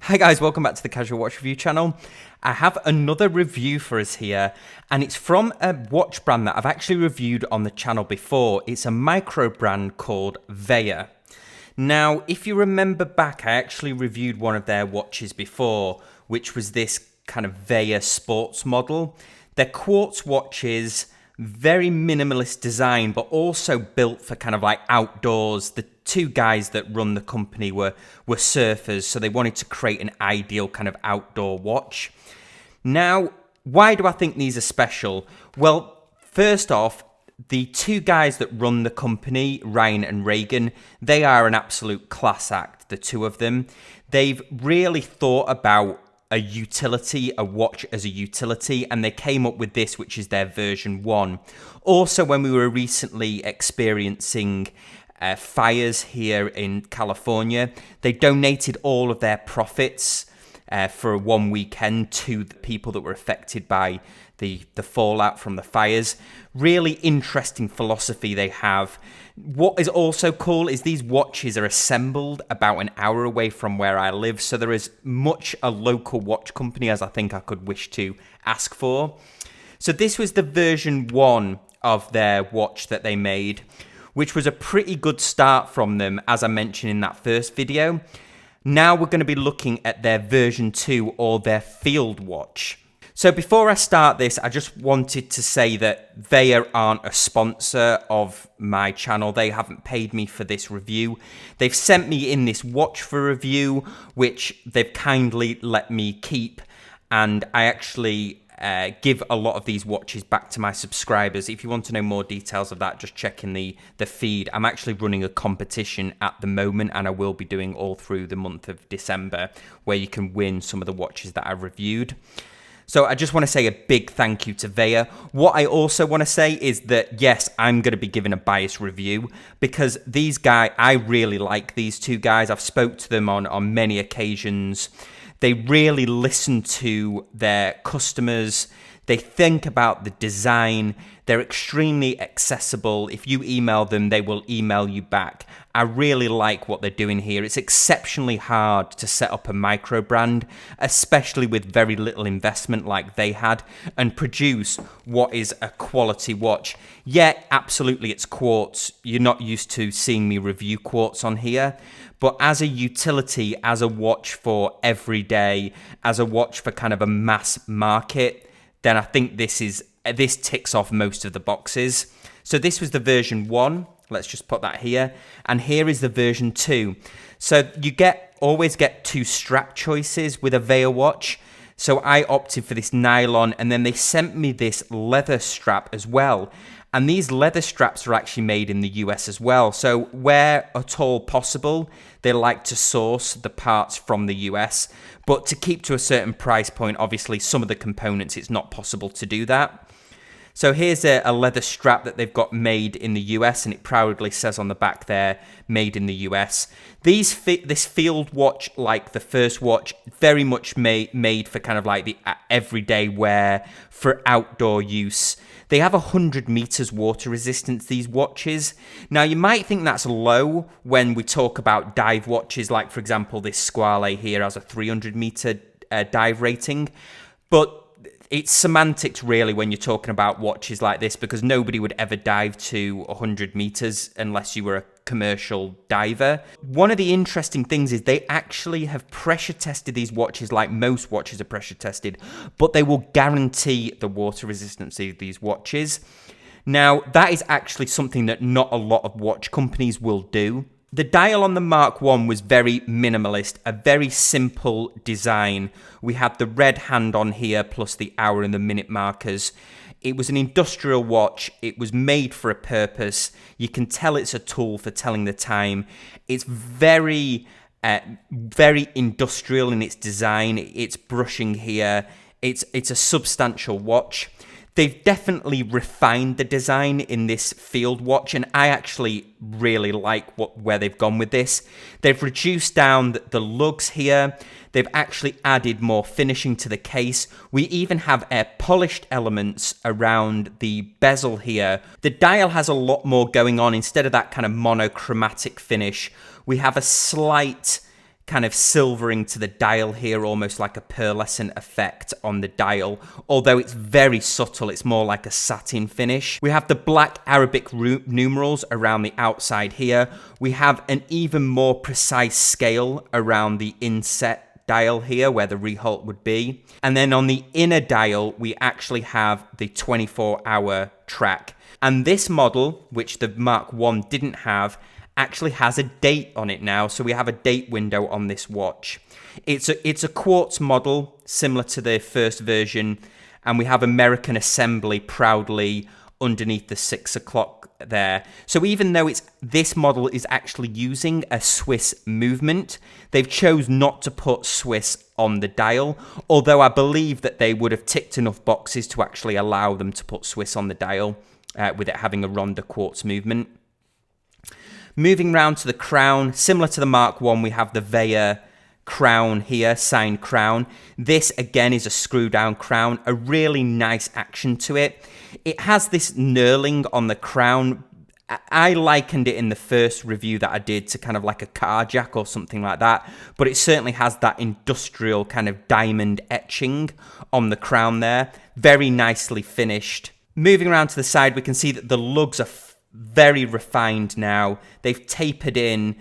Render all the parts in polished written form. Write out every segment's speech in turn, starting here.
Hi guys, welcome back to the Casual Watch Review channel. I have another review for us here, and it's from a watch brand that I've actually reviewed on the channel before. It's a micro brand called Vaer. Now, if you remember back, I actually reviewed one of their watches before, which was this kind of Vaer sports model. They're quartz watches, very minimalist design, but also built for kind of like outdoors. The two guys that run the company were surfers, so they wanted to create an ideal kind of outdoor watch. Now, why do I think these are special? Well, first off, the two guys that run the company, Ryan and Reagan, they are an absolute class act, the two of them. They've really thought about a utility, a watch as a utility, and they came up with this, which is their version 1. Also, when we were recently experiencing fires here in California, they donated all of their profits for one weekend to the people that were affected by the fallout from the fires. Really interesting philosophy they have. What is also cool is these watches are assembled about an hour away from where I live, so there is much a local watch company as I think I could wish to ask for. So this was the version 1 of their watch that they made, which was a pretty good start from them, as I mentioned in that first video. Now we're going to be looking at their version 2, or their field watch. So before I start this, I just wanted to say that Vaer aren't a sponsor of my channel. They haven't paid me for this review. They've sent me in this watch for review, which they've kindly let me keep. And I actually give a lot of these watches back to my subscribers. If you want to know more details of that, just check in the feed. I'm actually running a competition at the moment, and I will be doing all through the month of December, where you can win some of the watches that I've reviewed. So I just want to say a big thank you to Vaer. What I also want to say is that, yes, I'm going to be giving a biased review, because these guys, I really like these two guys. I've spoke to them on many occasions. They really listen to their customers. They think about the design. They're extremely accessible. If you email them, they will email you back. I really like what they're doing here. It's exceptionally hard to set up a micro brand, especially with very little investment like they had, and produce what is a quality watch. Yeah, absolutely, it's quartz. You're not used to seeing me review quartz on here, but as a utility, as a watch for every day, as a watch for kind of a mass market, then I think this ticks off most of the boxes. So this was the version 1. Let's just put that here. And here is the version 2. So you always get 2 strap choices with a Vaer watch. So I opted for this nylon, and then they sent me this leather strap as well. And these leather straps are actually made in the US as well. So where at all possible, they like to source the parts from the US. But to keep to a certain price point, obviously some of the components, it's not possible to do that. So here's a leather strap that they've got made in the US, and it proudly says on the back there, made in the US. This field watch, like the first watch, very much made for kind of like the everyday wear, for outdoor use. They have 100 meters water resistance, these watches. Now, you might think that's low when we talk about dive watches, like, for example, this Squale here has a 300 meter dive rating. But it's semantics, really, when you're talking about watches like this, because nobody would ever dive to 100 meters unless you were a commercial diver. One of the interesting things is they actually have pressure tested these watches, like most watches are pressure tested, but they will guarantee the water resistance of these watches. Now, that is actually something that not a lot of watch companies will do. The dial on the Mark 1 was very minimalist, a very simple design. We had the red hand on here, plus the hour and the minute markers. It was an industrial watch. It was made for a purpose. You can tell it's a tool for telling the time. It's very industrial in its design. It's brushing here. It's a substantial watch. They've definitely refined the design in this field watch, and I actually really like where they've gone with this. They've reduced down the lugs here. They've actually added more finishing to the case. We even have polished elements around the bezel here. The dial has a lot more going on. Instead of that kind of monochromatic finish, we have a slight kind of silvering to the dial here, almost like a pearlescent effect on the dial. Although it's very subtle, it's more like a satin finish. We have the black Arabic numerals around the outside here. We have an even more precise scale around the inset dial here where the Reholt would be. And then on the inner dial, we actually have the 24-hour track. And this model, which the Mark 1 didn't have, actually has a date on it now. So we have a date window on this watch. It's a quartz model, similar to the first version. And we have American assembly proudly underneath the 6 o'clock there. So even though this model is actually using a Swiss movement, they've chose not to put Swiss on the dial, although I believe that they would have ticked enough boxes to actually allow them to put Swiss on the dial with it having a Ronda quartz movement. Moving round to the crown, similar to the Mark 1, we have the Vaer crown here, signed crown. This again is a screw down crown, a really nice action to it. It has this knurling on the crown. I likened it in the first review that I did to kind of like a car jack or something like that, but it certainly has that industrial kind of diamond etching on the crown there. Very nicely finished. Moving around to the side, we can see that the lugs are very refined now. They've tapered in.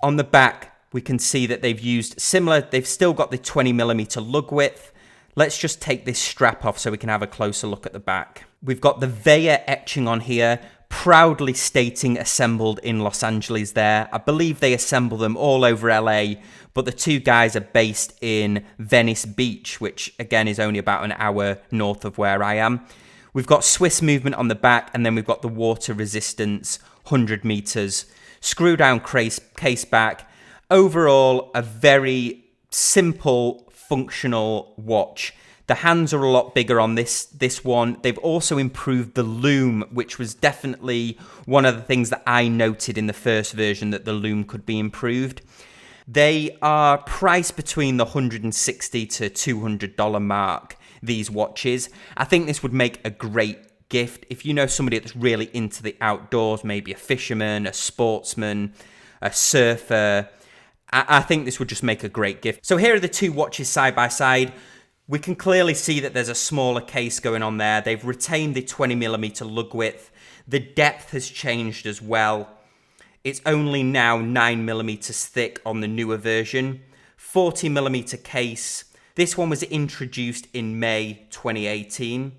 On the back, we can see that they've used similar, they've still got the 20mm lug width. Let's just take this strap off so we can have a closer look at the back. We've got the Vaer etching on here, proudly stating assembled in Los Angeles there. I believe they assemble them all over LA, but the two guys are based in Venice Beach, which again is only about an hour north of where I am. We've got Swiss movement on the back, and then we've got the water resistance, 100 meters, screw down case back. Overall, a very simple, functional watch. The hands are a lot bigger on this one. They've also improved the loom, which was definitely one of the things that I noted in the first version, that the loom could be improved. They are priced between the $160 to $200 mark, these watches. I think this would make a great gift. If you know somebody that's really into the outdoors, maybe a fisherman, a sportsman, a surfer, I think this would just make a great gift. So here are the two watches side by side. We can clearly see that there's a smaller case going on there. They've retained the 20mm lug width. The depth has changed as well. It's only now 9mm thick on the newer version. 40mm case. This one was introduced in May 2018.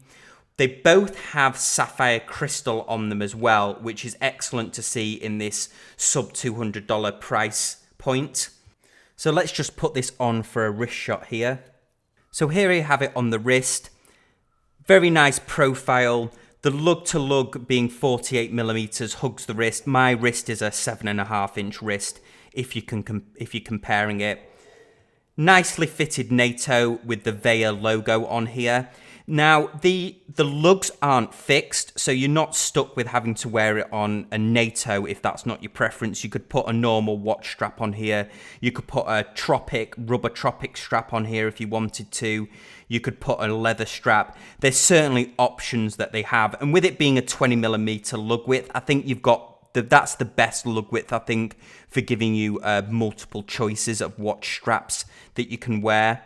They both have sapphire crystal on them as well, which is excellent to see in this sub $200 price point. So let's just put this on for a wrist shot here. So here you have it on the wrist. Very nice profile. The lug to lug being 48mm hugs the wrist. My wrist is a 7.5-inch wrist if you're comparing it. Nicely fitted NATO with the Vaer logo on here. Now, the lugs aren't fixed, so you're not stuck with having to wear it on a NATO if that's not your preference. You could put a normal watch strap on here. You could put a rubber tropic strap on here if you wanted to. You could put a leather strap. There's certainly options that they have. And with it being a 20mm lug width, I think you've got that's the best lug width, I think, for giving you multiple choices of watch straps that you can wear.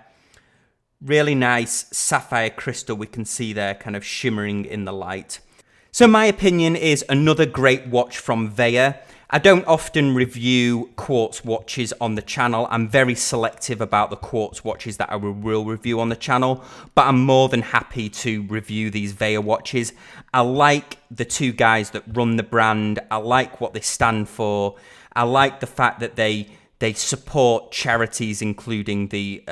Really nice sapphire crystal we can see there kind of shimmering in the light. So my opinion is another great watch from Vaer. I don't often review quartz watches on the channel. I'm very selective about the quartz watches that I will review on the channel, but I'm more than happy to review these Vaer watches. I like the two guys that run the brand. I like what they stand for. I like the fact that they support charities, including the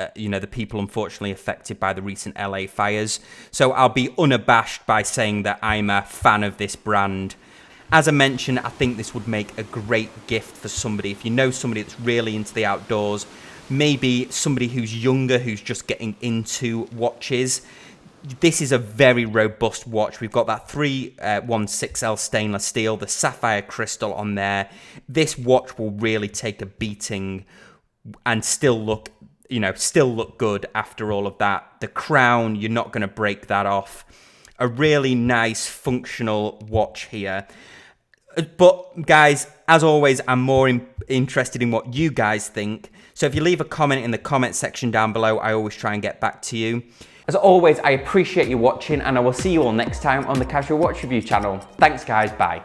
people unfortunately affected by the recent LA fires. So I'll be unabashed by saying that I'm a fan of this brand. As I mentioned, I think this would make a great gift for somebody. If you know somebody that's really into the outdoors, maybe somebody who's younger, who's just getting into watches, this is a very robust watch. We've got that 316L stainless steel, the sapphire crystal on there. This watch will really take a beating and still look good after all of that. The crown, you're not going to break that off. A really nice functional watch here. But guys, as always, I'm more interested in what you guys think. So if you leave a comment in the comment section down below, I always try and get back to you. As always, I appreciate you watching, and I will see you all next time on the Casual Watch Review channel. Thanks guys, bye.